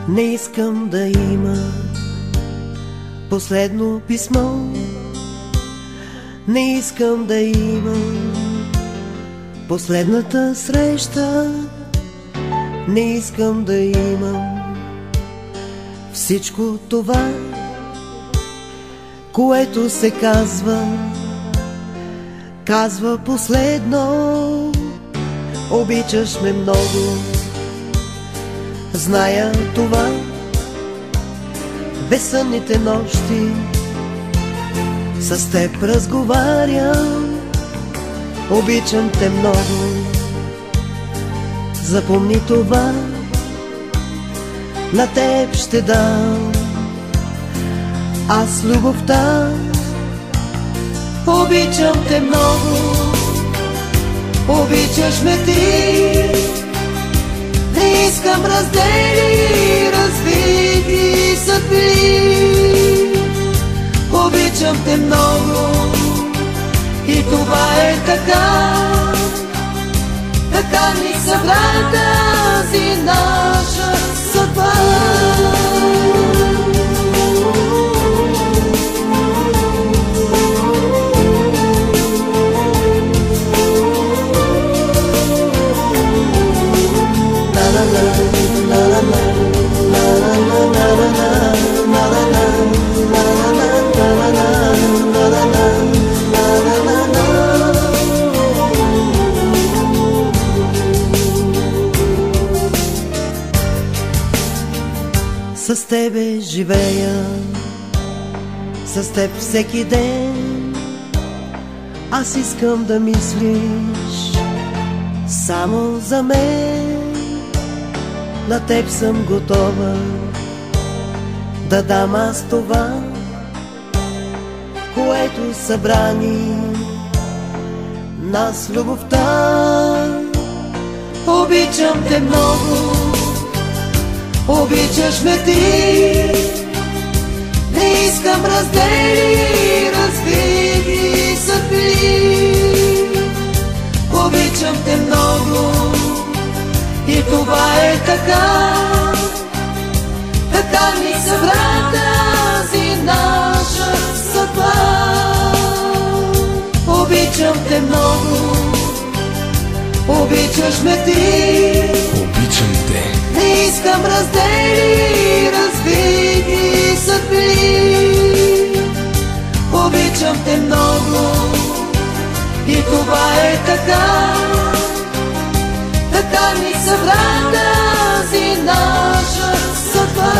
Не искам да има последно писмо, не искам да има последната среща, не искам да имам всичко това, което се казва последно. Обичаш ме много, зная това. Безсънните нощи с теб разговарям. Обичам те много, запомни това. На теб ще дам аз любовта. Обичам те много, обичаш ме ти. Не искам раздели, разбити съдби. Обичам те много и това е така. Така ни събра тази наша съдба. С тебе живея, с теб всеки ден. Аз искам да мислиш само за мен. На теб съм готова да дам аз това, което събрани нас любовта. Обичам те много, обичаш ме ти. Не искам раздели, разбити съдби. Обичам те много и това е така. Така ни събра тази наша съдба. Обичам те много, обичаш ме ти. Обичам те. Не искам раздели, разбити съдби. Обичам те много и това е така. Така ни събра тази наша съдба.